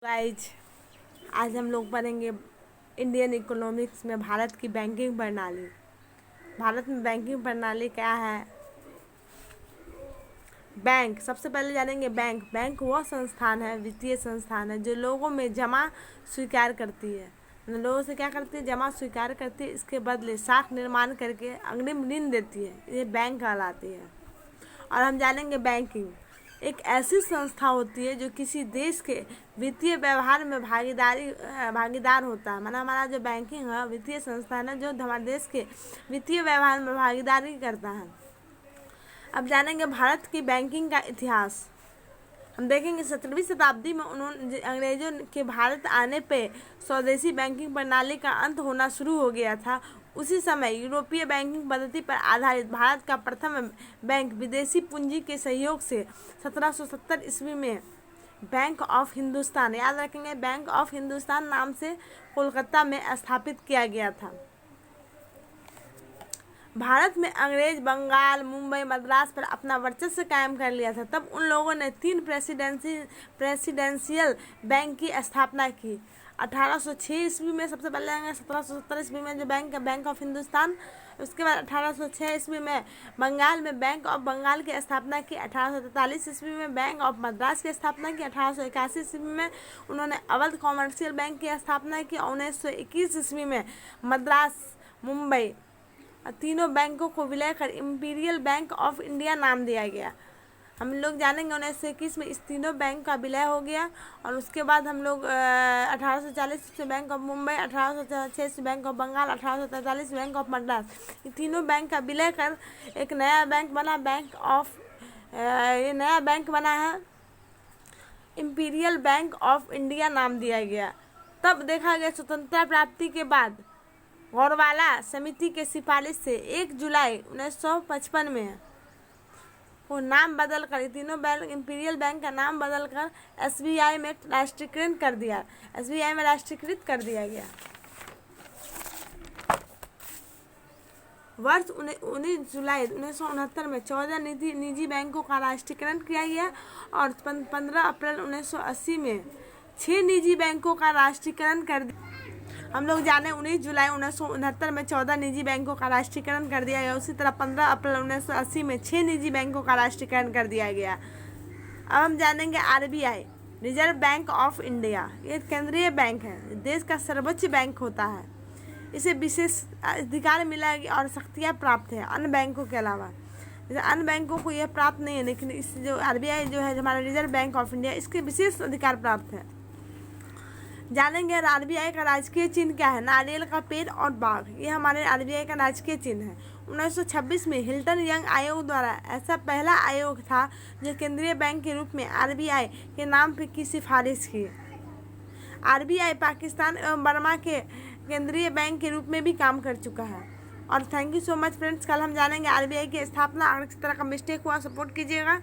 Guys, आज हम लोग पढ़ेंगे इंडियन इकोनॉमिक्स में भारत की बैंकिंग प्रणाली। भारत में बैंकिंग प्रणाली क्या है। बैंक, सबसे पहले जानेंगे बैंक। बैंक वह संस्थान है, वित्तीय संस्थान है जो लोगों में जमा स्वीकार करती है। लोगों से क्या करती है? जमा स्वीकार करती है। इसके बदले साख निर्माण करके अग्रिम ऋण देती है। ये बैंक कहलाती है। और हम जानेंगे बैंकिंग एक ऐसी संस्था होती है जो किसी देश के वित्तीय व्यवहार में भागीदार होता है। माना हमारा जो बैंकिंग है वित्तीय संस्थान है जो हमारे देश के वित्तीय व्यवहार में भागीदारी करता है। अब जानेंगे भारत की बैंकिंग का इतिहास। हम देखेंगे 17वीं शताब्दी में अंग्रेजों के भारत आने पे स्वदेशी बैंकिंग प्रणाली का अंत होना शुरू हो गया था। उसी समय यूरोपीय बैंकिंग पद्धति पर आधारित भारत का प्रथम बैंक विदेशी पूंजी के सहयोग से 1770 ईस्वी में बैंक ऑफ हिंदुस्तान, याद रखेंगे, बैंक ऑफ हिंदुस्तान नाम से कोलकाता में स्थापित किया गया था। भारत में अंग्रेज बंगाल, मुंबई, मद्रास पर अपना वर्चस्व कायम कर लिया था। तब उन लोगों ने 3 प्रेसिडेंशियल बैंक की स्थापना की। 1806 ईस्वी में सबसे पहले, 1770 ईस्वी में जो बैंक ऑफ हिंदुस्तान, उसके बाद 1806 ईस्वी में बंगाल में बैंक ऑफ बंगाल की स्थापना की। 1843 ईस्वी में बैंक ऑफ मद्रास की स्थापना की। 1881 ईस्वी में उन्होंने अवध कॉमर्शियल बैंक की स्थापना की। 1921 ईस्वी में मद्रास, मुंबई तीनों बैंकों को विलय कर इंपीरियल बैंक ऑफ इंडिया नाम दिया गया। हम लोग जानेंगे 1921 में इस तीनों बैंक का विलय हो गया। और उसके बाद हम लोग 1840 से बैंक ऑफ मुंबई, 1806 से bank of Bengal, 1843 bank of Madras, ये तीनों बैंक का विलय कर एक नया बैंक बना, ये नया बैंक बना है इंपीरियल बैंक ऑफ इंडिया नाम दिया गया। तब देखा गया स्वतंत्रता प्राप्ति के बाद गौरवाला समिति के सिफारिश से 1 जुलाई 1955 में वो नाम बदल कर, तीनों बैंक, इंपीरियल बैंक का नाम बदल कर एसबीआई में राष्ट्रीयकृत कर दिया। एसबीआई में राष्ट्रीयकृत कर दिया गया। वर्ष 19 जुलाई 1969 में 14 निजी बैंकों का राष्ट्रीयकरण किया गया। और 15 अप्रैल 1980 में 6 निजी बैंकों का राष्ट्रीयकरण कर दिया। हम लोग जाने 19 जुलाई 1969 में 14 निजी बैंकों का राष्ट्रीयकरण कर दिया गया। उसी तरह 15 अप्रैल 1980 में 6 निजी बैंकों का राष्ट्रीयकरण कर दिया गया। अब हम जानेंगे RBI, reserve bank of India. ये केंद्रीय बैंक है, देश का सर्वोच्च बैंक होता है। इसे विशेष अधिकार मिला और शक्तियाँ प्राप्त है अन्य बैंकों के अलावा। जैसे अन्य बैंकों को यह प्राप्त नहीं है, लेकिन इस जो आरबीआई जो है, जो हमारा रिजर्व बैंक ऑफ इंडिया, इसके विशेष अधिकार प्राप्त है। जानेंगे आरबीआई का राजकीय चिन्ह क्या है। नारियल का पेड़ और बाघ, ये हमारे आरबीआई का राजकीय चिन्ह है। 1926 में हिल्टन यंग आयोग द्वारा ऐसा पहला आयोग था जो केंद्रीय बैंक के रूप में आरबीआई के नाम की सिफारिश की। आरबीआई पाकिस्तान एवं बर्मा के केंद्रीय बैंक के रूप में भी काम कर चुका है। और thank you so much friends. कल हम जानेंगे आरबीआई की स्थापना। अगर किसी तरह का मिस्टेक हुआ सपोर्ट कीजिएगा।